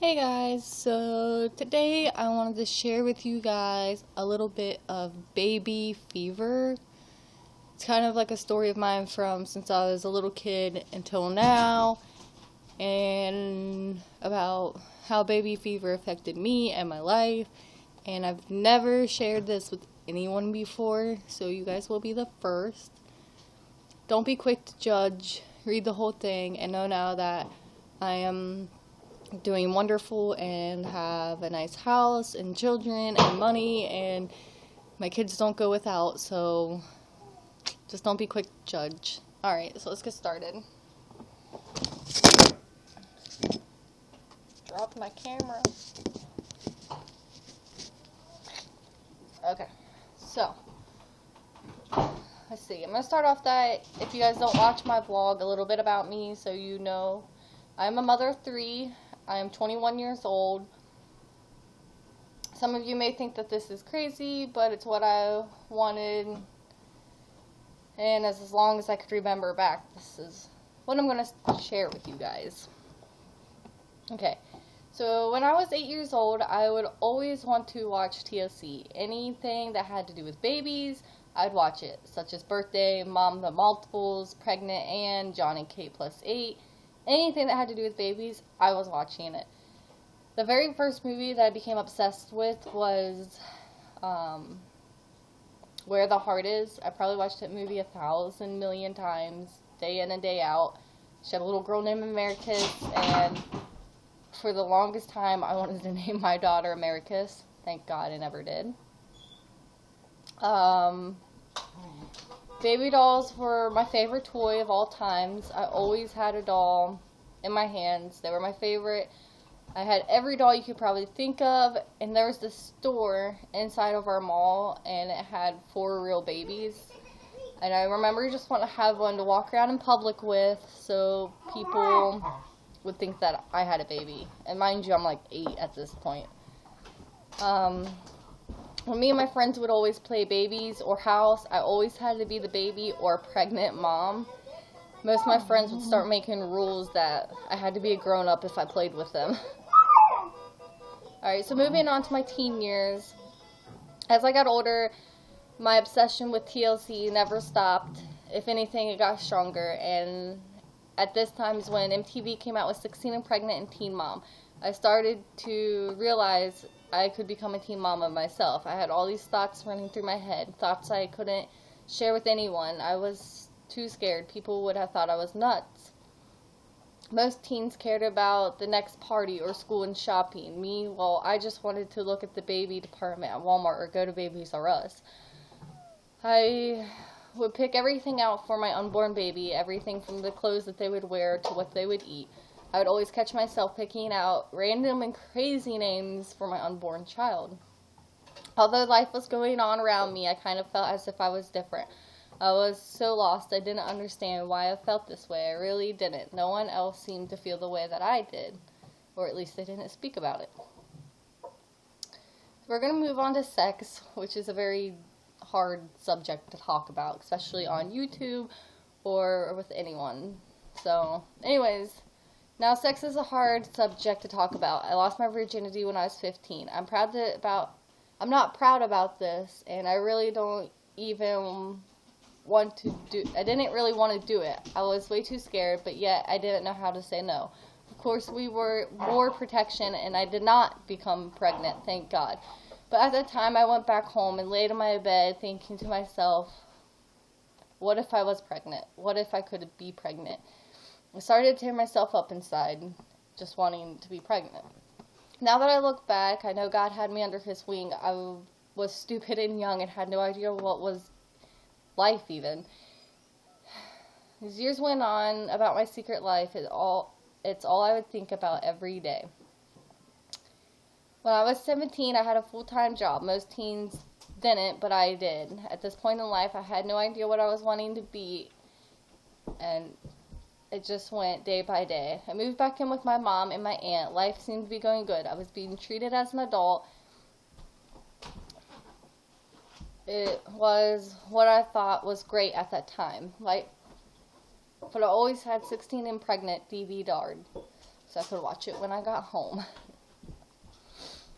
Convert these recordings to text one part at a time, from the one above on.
Hey guys, so today I wanted to share with you guys a little bit of baby fever. It's kind of like a story of mine from since I was a little kid until now, and about how baby fever affected me and my life. And I've never shared this with anyone before, so you guys will be the first. Don't be quick to judge, read the whole thing, and know now that I am doing wonderful and have a nice house and children and money, and my kids don't go without, so just don't be quick to judge. Alright, so let's get started. Drop my camera. Okay, so let's see. I'm going to start off that if you guys don't watch my vlog, a little bit about me so you know. I'm a mother of 3. I am 21 years old. Some of you may think that this is crazy, but it's what I wanted. And as long as I could remember back, this is what I'm going to share with you guys. Okay, so when I was 8 years old, I would always want to watch TLC. Anything that had to do with babies, I'd watch it, such as Birthday, Mom the Multiples, Pregnant Anne, Johnny K plus 8. Anything that had to do with babies, I was watching it. The very first movie that I became obsessed with was Where the Heart Is. I probably watched that movie 1,000 million times, day in and day out. She had a little girl named Americus, and for the longest time, I wanted to name my daughter Americus. Thank God I never did. Baby dolls were my favorite toy of all times. I always had a doll in my hands. They were my favorite. I had every doll you could probably think of, and there was this store inside of our mall, and it had 4 real babies. And I remember just wanting to have one to walk around in public with, so people would think that I had a baby. And mind you, I'm like 8 at this point. When me and my friends would always play babies or house, I always had to be the baby or pregnant mom. Most of my friends would start making rules that I had to be a grown-up if I played with them. Alright, so moving on to my teen years. As I got older, my obsession with TLC never stopped. If anything, it got stronger. And at this time is when MTV came out with 16 and Pregnant and Teen Mom. I started to realize I could become a teen mama myself. I had all these thoughts running through my head, thoughts I couldn't share with anyone. I was too scared. People would have thought I was nuts. Most teens cared about the next party or school and shopping. Me, well, I just wanted to look at the baby department at Walmart or go to Babies R Us. I would pick everything out for my unborn baby, everything from the clothes that they would wear to what they would eat. I would always catch myself picking out random and crazy names for my unborn child. Although life was going on around me, I kind of felt as if I was different. I was so lost, I didn't understand why I felt this way. I really didn't. No one else seemed to feel the way that I did. Or at least they didn't speak about it. We're going to move on to sex, which is a very hard subject to talk about, especially on YouTube or with anyone. So, anyways, now sex is a hard subject to talk about. I lost my virginity when I was 15. I'm not proud about this, and I really don't even I didn't really want to do it. I was way too scared, but yet I didn't know how to say no. Of course, we wore protection, and I did not become pregnant, thank God. But at that time, I went back home and laid in my bed thinking to myself, what if I was pregnant? What if I could be pregnant? I started to tear myself up inside, just wanting to be pregnant. Now that I look back, I know God had me under His wing. I was stupid and young and had no idea what was life even. As years went on about my secret life, it's all I would think about every day. When I was 17, I had a full-time job. Most teens didn't, but I did. At this point in life, I had no idea what I was wanting to be, and it just went day by day. I moved back in with my mom and my aunt. Life seemed to be going good. I was being treated as an adult. It was what I thought was great at that time. But I always had 16 and Pregnant DVR'd, so I could watch it when I got home.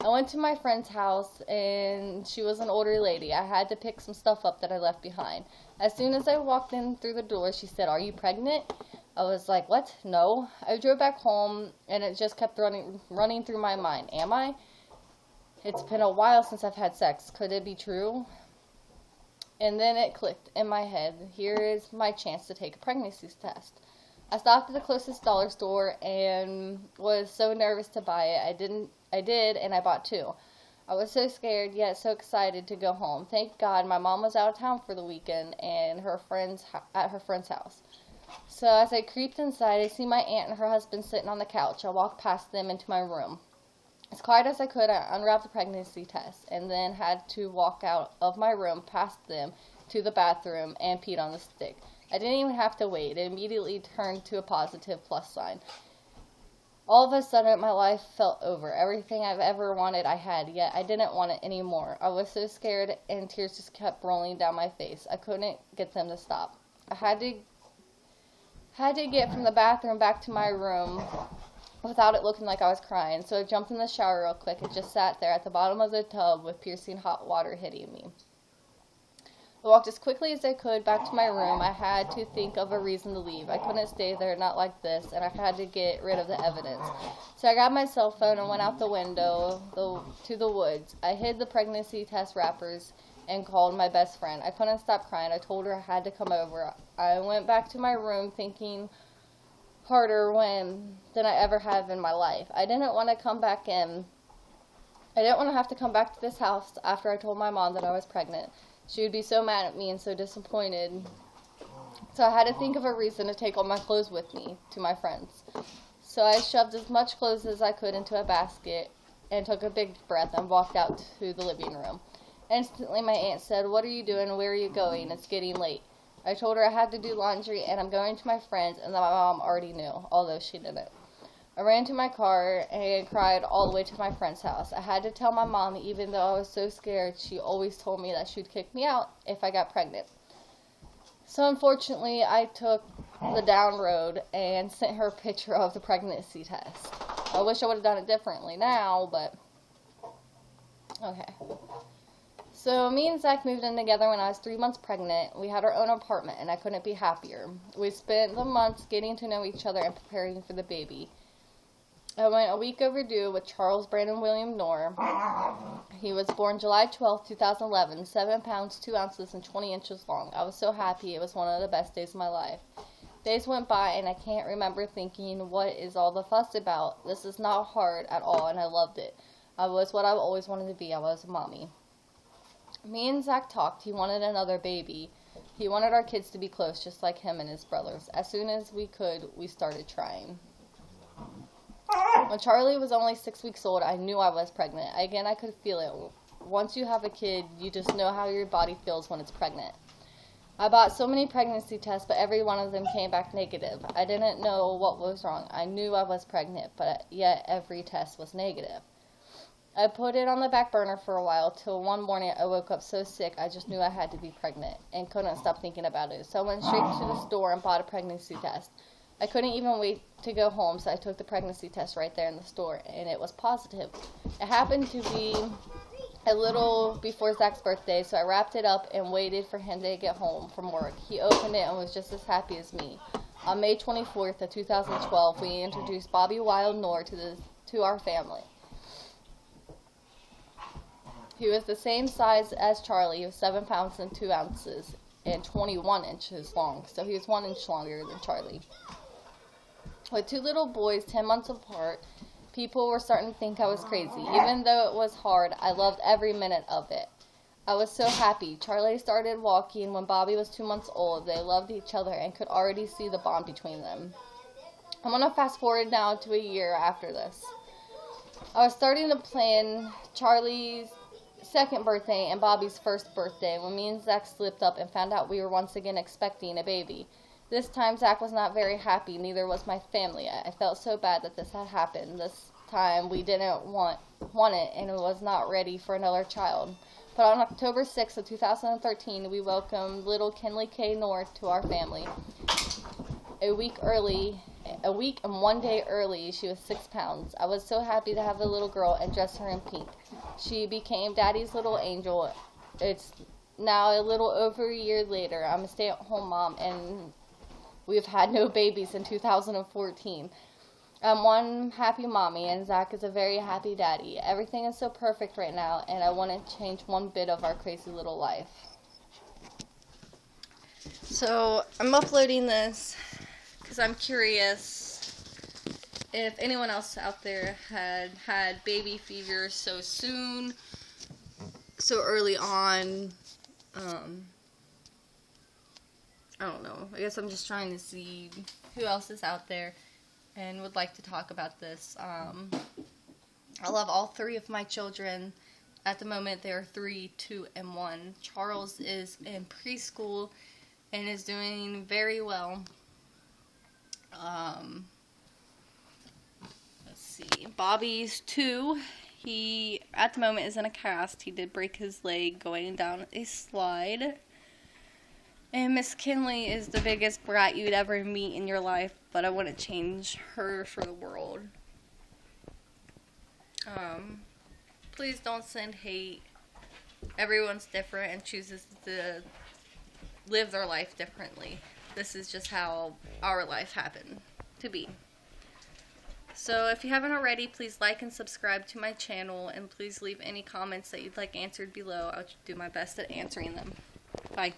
I went to my friend's house, and she was an older lady. I had to pick some stuff up that I left behind. As soon as I walked in through the door, she said, "Are you pregnant?" I was like, "What? No." I drove back home, and it just kept running through my mind. Am I? It's been a while since I've had sex. Could it be true? And then it clicked in my head. Here is my chance to take a pregnancy test. I stopped at the closest dollar store and was so nervous to buy it. I did, and I bought two. I was so scared, yet so excited to go home. Thank God my mom was out of town for the weekend and at her friend's house. So as I creeped inside, I see my aunt and her husband sitting on the couch. I walked past them into my room. As quiet as I could, I unwrapped the pregnancy test and then had to walk out of my room past them to the bathroom and peed on the stick. I didn't even have to wait. It immediately turned to a positive plus sign. All of a sudden, my life felt over. Everything I've ever wanted, I had, yet I didn't want it anymore. I was so scared, and tears just kept rolling down my face. I couldn't get them to stop. I had to get from the bathroom back to my room without it looking like I was crying. So I jumped in the shower real quick and just sat there at the bottom of the tub with piercing hot water hitting me. I walked as quickly as I could back to my room. I had to think of a reason to leave. I couldn't stay there, not like this, and I had to get rid of the evidence. So I grabbed my cell phone and went out the window to the woods. I hid the pregnancy test wrappers and called my best friend. I couldn't stop crying. I told her I had to come over. I went back to my room thinking harder than I ever have in my life. I didn't want to come back in. I didn't want to have to come back to this house after I told my mom that I was pregnant. She would be so mad at me and so disappointed. So I had to think of a reason to take all my clothes with me to my friends. So I shoved as much clothes as I could into a basket and took a big breath and walked out to the living room. Instantly my aunt said, "What are you doing? Where are you going? It's getting late." I told her I had to do laundry and I'm going to my friends, and that my mom already knew, although she didn't. I ran to my car and cried all the way to my friend's house. I had to tell my mom, even though I was so scared. She always told me that she would kick me out if I got pregnant. So unfortunately, I took the down road and sent her a picture of the pregnancy test. I wish I would have done it differently now, but okay. So me and Zach moved in together when I was 3 months pregnant. We had our own apartment, and I couldn't be happier. We spent the months getting to know each other and preparing for the baby. I went a week overdue with Charles Brandon William Knorr. He was born July 12, 2011, 7 pounds, 2 ounces, and 20 inches long. I was so happy. It was one of the best days of my life. Days went by, and I can't remember thinking, what is all the fuss about? This is not hard at all, and I loved it. I was what I always wanted to be. I was a mommy. Me and Zach talked. He wanted another baby. He wanted our kids to be close, just like him and his brothers. As soon as we could, we started trying. When Charlie was only 6 weeks old, I knew I was pregnant. Again, I could feel it. Once you have a kid, you just know how your body feels when it's pregnant. I bought so many pregnancy tests, but every one of them came back negative. I didn't know what was wrong. I knew I was pregnant, but yet every test was negative. I put it on the back burner for a while, till one morning I woke up so sick I just knew I had to be pregnant and couldn't stop thinking about it. So I went straight to the store and bought a pregnancy test. I couldn't even wait to go home, so I took the pregnancy test right there in the store, and it was positive. It happened to be a little before Zach's birthday, so I wrapped it up and waited for him to get home from work. He opened it and was just as happy as me. On May 24th of 2012, we introduced Bobby Wild Knorr to our family. He was the same size as Charlie. He was 7 pounds and 2 ounces and 21 inches long, so he was 1 inch longer than Charlie. With 2 little boys 10 months apart, people were starting to think I was crazy. Even though it was hard, I loved every minute of it. I was so happy. Charlie started walking when Bobby was 2 months old. They loved each other and could already see the bond between them. I'm going to fast forward now to a year after this. I was starting to plan Charlie's second birthday and Bobby's first birthday when me and Zach slipped up and found out we were once again expecting a baby. This time Zach was not very happy, neither was my family. I felt so bad that this had happened. This time we didn't want it and was not ready for another child. But on October 6th of 2013, we welcomed little Kenley K. Knorr to our family. A week early a week and 1 day early. She was 6 pounds. I was so happy to have a little girl and dress her in pink. She became Daddy's little angel. It's now a little over a year later. I'm a stay-at-home mom, and we've had no babies in 2014. I'm one happy mommy, and Zach is a very happy daddy. Everything is so perfect right now, and I wouldn't change one bit of our crazy little life. So I'm uploading this because I'm curious if anyone else out there had baby fever so soon, so early on. I don't know. I guess I'm just trying to see who else is out there and would like to talk about this. I love all 3 of my children. At the moment, they are 3, 2, and 1. Charles is in preschool and is doing very well. Let's see. Bobby's 2. He, at the moment, is in a cast. He did break his leg going down a slide. And Miss Kinley is the biggest brat you'd ever meet in your life, but I wouldn't change her for the world. Please don't send hate. Everyone's different and chooses to live their life differently. This is just how our life happened to be. So if you haven't already, please like and subscribe to my channel, and please leave any comments that you'd like answered below. I'll do my best at answering them. Bye.